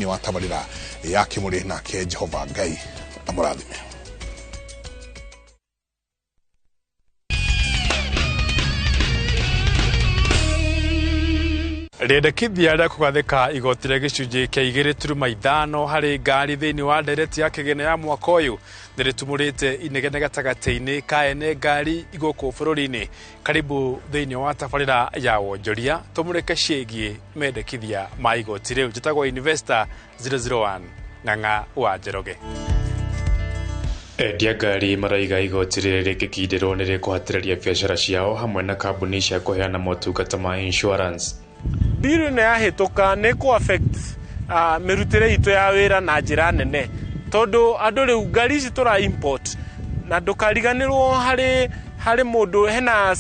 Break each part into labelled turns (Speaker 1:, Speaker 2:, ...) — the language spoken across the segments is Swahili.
Speaker 1: ni watabarira ya kimuri nake Jehova Ngai amurathime.
Speaker 2: Rĩendekithia rĩa kũgathĩka igooti rĩa gĩcunjĩ kĩa 2.5 harĩ ngari thĩinĩ wa ndereti ya kĩgĩna ya mwaka ũyũ nĩrĩtumũrĩte inegene gatagatĩ-inĩ ka ene ngari igũkũ bũrũri-inĩ. Karibu thĩinĩ wa tabarĩra ya wonjoria tũmũrĩke ciĩgiĩ mendekithia ma igooti rĩu. Njĩtagwo Investor 001 Ng'ang'a wa Njoroge. Endia ngari maraiga igooti rĩrĩ rĩngĩkindĩrwo nĩ rĩkũhatĩrĩria biacara ciao hamwe na kambuni cia kũheana motungata ma insurance.
Speaker 3: Bill nĩ yahĩtũka nĩ kũ affect mĩrutĩre itũ ya wĩra na njĩra nene, tondũ andũ rĩu ngari ici tũra import na ndũkariganĩrwo harĩ mũndũ hena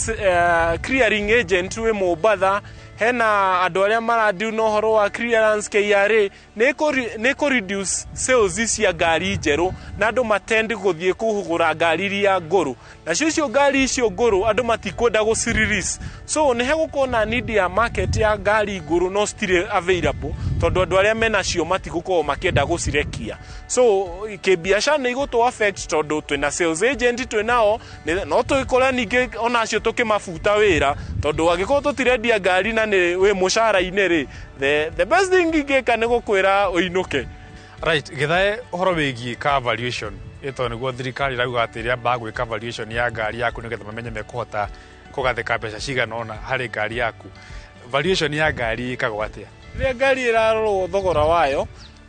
Speaker 3: clearing agent wĩ Mombatha, hena andũ arĩa marandiu na ũhoro wa clearance KRA. Nĩ reduce sales cia ngari njerũ na andũ matendi gũthiĩ kũgũra ngari iria ngũrũ, na cio ngari icio ngũrũ andũ matikwenda gũcirelease. So nĩ hegũkorwo na need ya market ya ngari ngũrũ no citirĩ available, tondũ andũ arĩa menacio matigũkorwo makĩenda gũcirekia. So kĩbiacara nĩ igũtũ affect tondũ twĩna sales agent twĩnao, no tũgĩkora ningĩ onacio tũkĩmabuta wĩra, tondũ angĩkorwo tũtirendia ngari na nĩ wĩ mũcara-inĩ rĩ, the best thing ingĩka nĩ gũkwĩra ũinũke.
Speaker 2: Right, gĩthae ũhoro wĩgiĩ car valuation ĩto nĩguo thirikari rauga atĩ rĩa mbaa gwĩka valuation ya ngari yaku nĩgetha mamenye mekũhota kũgathĩka mbeca cigana ũna harĩ ngari yaku. Valuation ya ngari ĩkagwo atĩa?
Speaker 3: Rĩrĩa ngari ĩrarorwo thogora wayo,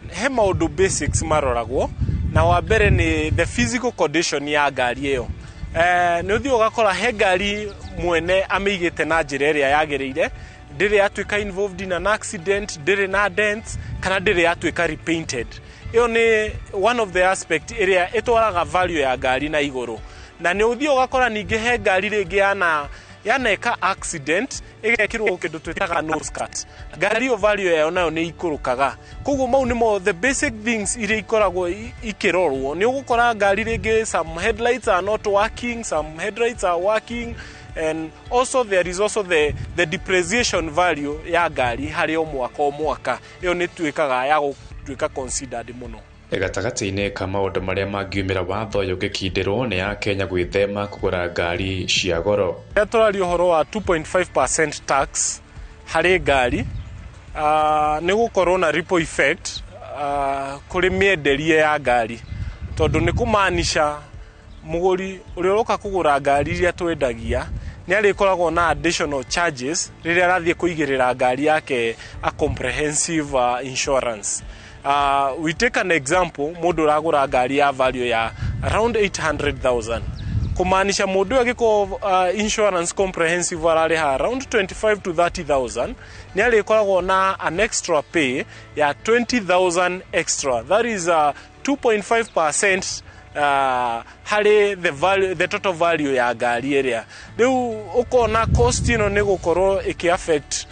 Speaker 3: he maũndũ basics maroragwo, na wa mbere nĩ the physical condition ya ngari ĩyo. Nĩ ũthiĩ ũgakora he ngari mwene amĩigĩte na njĩra ĩrĩa yagĩrĩire, ndĩrĩ yatuĩka involved in an accident, ndĩrĩ na dents, kana ndĩrĩ yatuĩka repainted. Ĩyo nĩ one of the aspect ĩrĩa ĩtwaraga value ya ngari na igũrũ. Na nĩ ũthiĩ ũgakora ningĩ he ngari rĩngĩ yaneka accident ĩgekĩrwo kĩndũ twĩtaga nose cut. Ngari ĩyo value yayo nayo nĩ ikũrũkaga. Koguo mau nĩmo the basic things iria ikoragwo ikĩrorwo. Nĩ ũgũkora ngari rĩngĩ some headlights are not working, some headlights are working, and also there is also the depreciation value ya ngari harĩ o mwaka. Ĩyo nĩ tuĩkaga ya gũtuĩka considered mũno.
Speaker 2: Gatagatĩ-inĩ ka maũndũ marĩa mangiumĩra watho ũyũ ũngĩkindĩrwo nĩ ya Kenya gwĩthema kũgũra ngari cia goro.
Speaker 3: Rĩrĩa tũraria ũhoro wa 2.5% tax harĩ ngari, nĩ gũkorwo na ripple effect kũrĩ mĩenderie ya ngari, tondũ nĩ kũmaanisha mũgũri ũrĩa ũroka kũgũra ngari iria twendagia nĩ arĩkoragwo na additional charges rĩrĩa arathiĩ kũigĩrĩra ngari yake a comprehensive insurance. We take an example, mũndũ ũragũra ngari ya value ya around 800,000. Kũmaanisha mũndũ agĩkorwo insurance comprehensive ararĩha around 25 to 30,000, nĩ arĩkoragwo na an extra pay ya 20,000 extra. That is 2.5% harĩ the total value ya ngari ĩrĩa. Rĩu ũkona cost ĩno nĩ gũkorwo ĩkĩ affect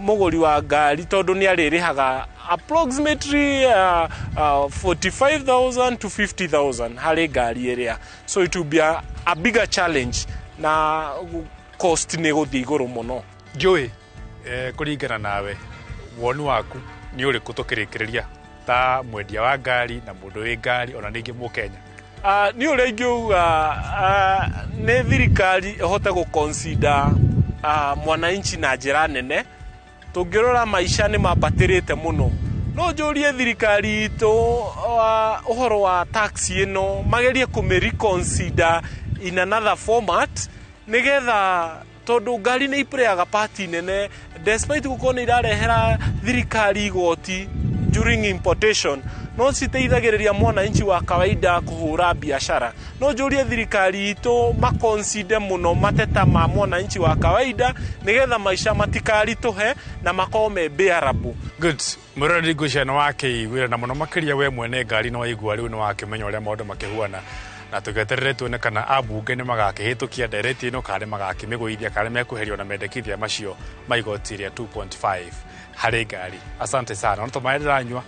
Speaker 3: mũgũri wa ngari, tondũ nĩ arĩrĩhaga approximately 45,000 to 50,000 harĩ ngari ĩrĩa. So it will be a bigger challenge na cost nĩ gũthiĩ igũrũ mũno.
Speaker 2: Njũĩ kũringana nawe woni waku nĩ ũrĩkũ tũkĩrĩkĩrĩria ta mwendia wa ngari na mũndũ wĩ ngari ona ningĩ Mũkenya?
Speaker 3: Nĩ ũrĩa ingĩuga nĩ thirikari ĩhote gũconsider mwananchi na njĩra nene. Tũngĩrora maica nĩ mambatĩrĩte mũno, no njũrie thirikari itũ ũhoro wa tax ĩno magerie kũmĩreconsider in another format, nĩgetha tondũ ngari nĩ ipreaga party nene, despite gũkorwo nĩ irarehera thirikari igoti during importation, no citeithagĩrĩria mwananchi wa kawaida kũhũra biashara. No njũrie thirikari itũ maconsider mũno mateta ma mwananchi wa kawaida, nĩgetha maica matikaritũhe na makorwo me bearable.
Speaker 2: Good. Mũrori ngũciana wake wĩra na mũno makĩria we mwene ngari no waigua rĩu nĩ wakĩmenya ũrĩa maũndũ makĩhuana, na tũgeterere tuone kana ambunge nĩ magakĩhĩtũkia ndereti ĩno kana magakĩmĩgũithia kana mekũherio na mendekithia macio ma igoti rĩa 2.5 harĩ ngari. Asante sana. Ona tũmaĩ ndĩranyua.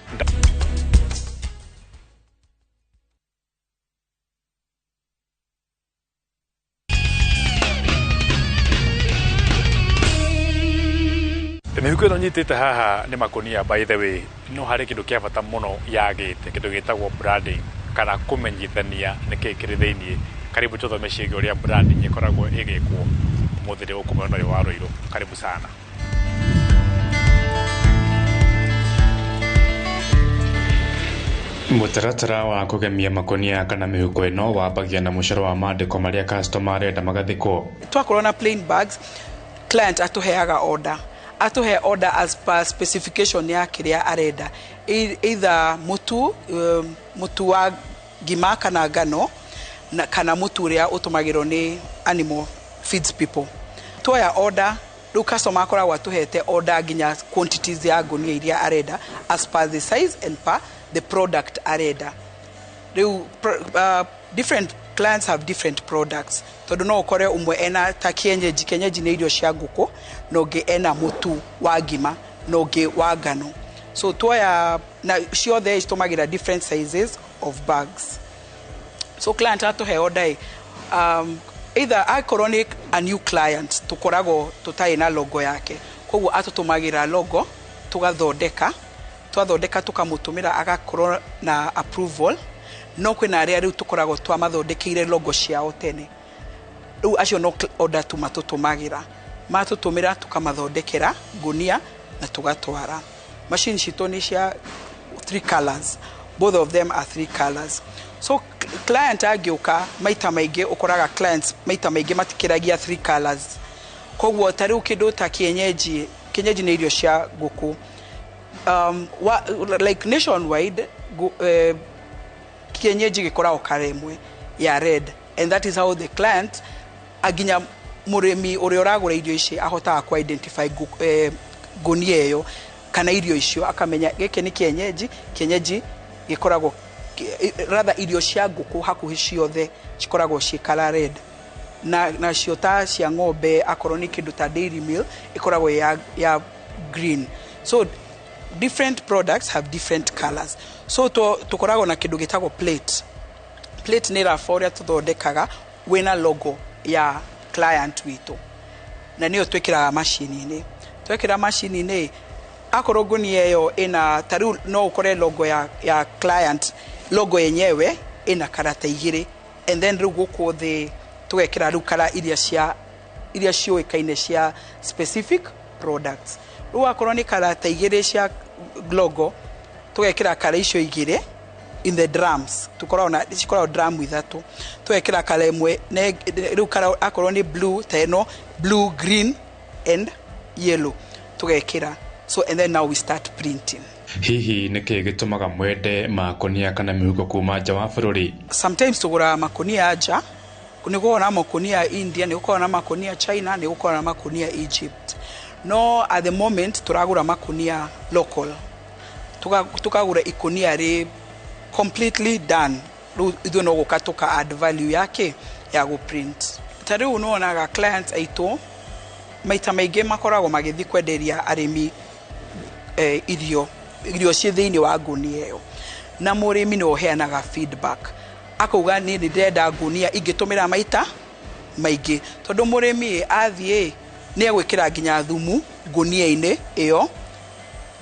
Speaker 2: Mĩhuko ĩno nyitĩte haha nĩ makonia by the way no harĩ kĩndũ kĩa bata mũno yagĩte kĩndũ gĩtagwo branding kana kũmenyithania nĩkĩĩ kĩrĩ thĩinĩ. Karibu tuthome ciĩgiĩ ũrĩa branding ĩkoragwo ĩgĩkwo mũthĩrĩ gũkũ mwena wa Rũirũ. Karibu sana. Mũtaratara wa kũgemia makonia kana mĩhuko ĩno wambagia na mũcoro wa maandĩko marĩa customer arenda magathĩkwo.
Speaker 4: Twakorwo na plain bags, client atuheaga order. Atuhe order as per specification ya kĩrĩa arenda. Either mutu wa ngima kana ngano kana mutu ũrĩa ũtũmagĩrwo nĩ animal feeds people. Tuoya order, rĩu customer akoragwo atuhete order nginya quantities ya ngũnia iria arenda as per the size and per the product arenda. Different clients have different products. Tondu no ukore umwe ena ta kienyeji nĩ irio cia ngũkũ, no ũngĩ ena mutu wa ngima, no ũngĩ wa ngano. So tuoya na ciothe citũmagĩra different sizes of bags. So client atuhe order either akorwo nĩ a new client tukoragwo tutarĩ na logo yake, koguo atũtũmagĩra logo twathondeka tukamũtũmĩra agakorwo na approval. No kwĩna arĩa rĩu tukoragwo twamathondekeire logo ciao tene, rĩu acio no order matũtũmagĩra, matũtũmĩra tukamathondekera ngũnia na tugatwara. Machine citũ nĩ cia 3 colors, both of them are 3 colors. So client agĩũka maita maingĩ ũkoraga clients maita maingĩ matikĩragia 3 colors. Koguo ta rĩu kĩndũ ta kienyeji nĩ irio cia ngũkũ. Like nationwide kienyeji gĩkoragwo karemwe ya red, and that is how the client aginya mũrĩmi ũrĩa ũragũra irio ici ahotaga ku identify ngũnia ĩyo kana irio icio akamenya gĩkĩ nĩ kienyeji gĩkoragwo rather irio cia ngũkũ hakuhĩ ciothe cikoragwo ciĩ color red, na cio ta cia ng'ombe akorwo nĩ kĩndũ ta dairy meal ikoragwo ya green. So different products have different colors. So tukoragwo na kĩndũ gĩtagwo plate nĩ raba ũrĩa tũthondekaga wĩna logo ya client witũ, na nĩyo twĩkĩraga macini-inĩ. Twekĩra macini-inĩ akorwo ngũnia ĩyo ĩna ta rĩu no ũkore logo ya client, logo yenyewe ĩna karata igĩrĩ, and then rĩu gũkũ thĩ tũgekĩra rĩu kara iria ciũĩkaine cia specific products. Rĩu akorwo nĩ karata igĩrĩ cia logo tugekira kara icio igire in the drums, cikoragwo drum ithatũ, tugekira kara ĩmwe rĩu kara akorwo nĩ blue teno blue, green and yellow tugekira. So and then now we start printing.
Speaker 2: Hihi nĩkĩĩ gĩtũmaga mwende makonia kana mĩhuko kuma nja wa bũrũri?
Speaker 4: Sometimes tugura makonia nja, nĩ gũkoragwo na makonia India, nĩ gũkoragwo na makonia China, nĩ gũkoragwo na makonia Egypt. No at the moment turagura makonia local, tukagura ikonia ri completely done. Ithu no gũka tuka add value yake ya go print. Ta rĩu unaonaga clients aitũ maita maingĩ makoragwo magĩthi kwenderia arĩmi irio ciĩ thĩinĩ wa ngũnia ĩyo, na mũrĩmi nĩ ũheanaga feedback akauga nĩ ndĩrenda ngũnia ingĩtũmĩra maita maingĩ, tondũ mũrĩmi athiĩ nĩ egwĩkĩra nginya thumu ngũnia-inĩ ĩyo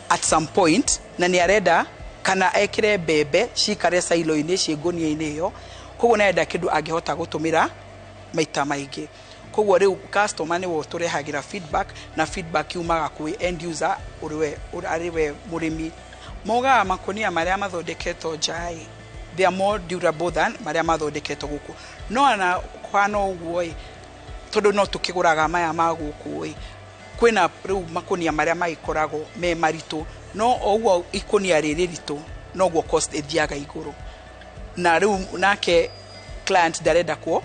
Speaker 4: at some point, na nĩ arenda kana ekĩre mbembe cikare silo-inĩ ciĩ ngũnia-inĩ ĩyo, koguo nĩ arenda kĩndũ angĩhota gũtũmĩra maita maingĩ. Koguo rĩu customer nĩwe tũrehagĩra feedback, na feedback yumaga kwĩ end user ũrĩwe mũrĩmi. Mogaga makonia marĩa mathondeketwo nja they are more durable than marĩa mathondeketwo gũkũ. No ana kwana ũguo tondũ no tũkĩgũraga maya ma gũkũ kwĩna rĩu makonia marĩa magĩkoragwo me maritũ, no ũguo ikonia rĩrĩ ritũ no ũguo cost ĩthiaga igũrũ, na rĩu nake client ndarenda kuo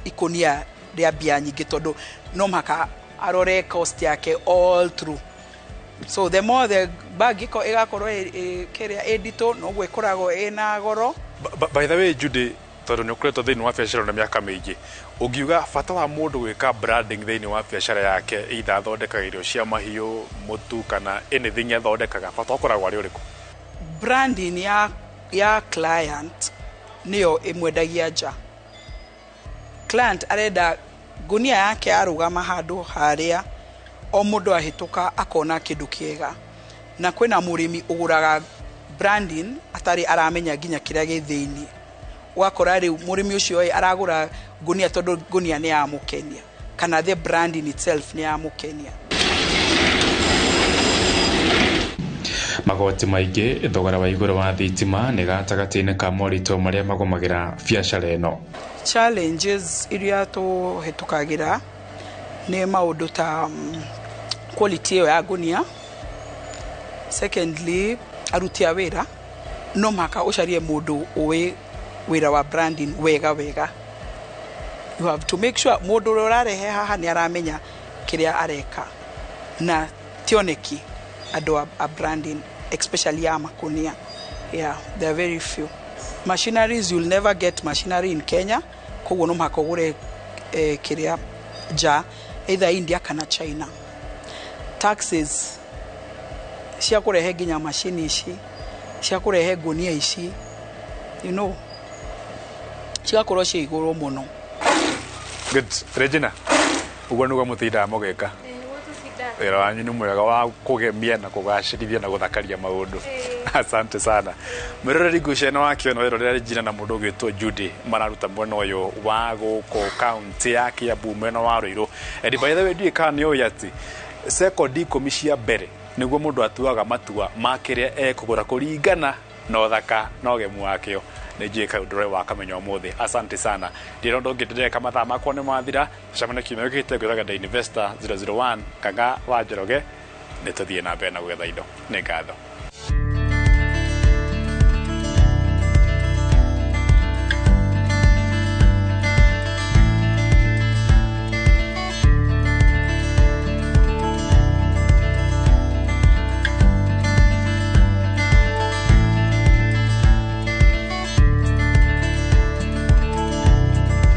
Speaker 4: ikonia rĩa mbia nyingĩ tondũ no mhaka arore cost yake all through. So the more the bag igakorwo kĩrĩa edito no ũguo ĩkoragwo ĩna goro.
Speaker 2: By the way Judy, tondũ nĩ ũkoretwo thĩinĩ wa biacara na mĩaka mĩingĩ, ũngiuga bata wa mũndũ gwĩka branding thĩinĩ wa biacara yake, either athondekaga irio cia mahiũ, mũtu kana anything athondekaga, bata ũkoragwo arĩ ũrĩkũ?
Speaker 4: Branding ya client nĩyo ĩmwendagia nja. Client arenda ngũnia yake arũgama handũ harĩa o mũndũ ahĩtũka akona kĩndũ kĩega na kwĩna mũrĩmi ũgũraga branding atarĩ aramenya nginya kĩrĩa gĩ thĩinĩ wakora rĩu mũrĩmi ũcio aragũra ngunia tondũ ngunia nĩ yamũkenia kana the branding itself nĩ yamũkenia.
Speaker 5: Magoti maingĩ thogora wa igũrũ wa thitima nĩ gatagatĩ-inĩ ka moritũ marĩa magomagĩra biacara ĩno.
Speaker 4: Challenges iria tũhĩtũkagĩra nĩ maũndũ ta quality ĩyo ya ngunia. Secondly, aruti a wĩra no maka ũcarie mũndũ ũĩ wĩra wa branding wega. You have to make sure mũndũ ũrĩa ũrarehe haha nĩ aramenya kĩrĩa areka na tioneki andũ a branding, especially ya makunia. Yeah, there are very few. Machineries, you'll never get machinery in Kenya. Koguo no maka ũgũre kĩrĩa ja either India kana China. Taxes cia kũrehe nginya machine ici, cia kũrehe ngunia ici, you know, cigakorwo cia igũrũ mũno.
Speaker 2: Good. Regina, uguo nĩguo mũtindaga mũgĩka. Wĩra wanyu nĩ mwega wa kũgemia na kũgacĩrithia na gũthakaria maũndũ. Asante sana. Mwĩroreri ngucanio wa kĩono wĩrorera Regina na mũndũ ũgĩtwo Judy mararuta mwena ũyũ wa gũkũ kaunti ya Kiambu mwena wa Ruiru. And by the way, ndiĩ kana nĩ ũĩ atĩ sekondi 10 cia mbere nĩguo mũndũ atuaga matua ma kĩrĩa ekũgũra kũringana na ũthaka na ũgemu wakĩo. Nĩ njĩĩ kaũndũ wa kamenya ũmũthĩ. Asante sana. Ndirondo ngĩndĩreka mathaa makwa nĩ mathira. Cemana kiumia gĩkĩte gwĩthaga The Investor 001 Kaga wa Njoroge. Nĩ tũthiĩ na mbere na gwetha indo. Nĩ ngatho.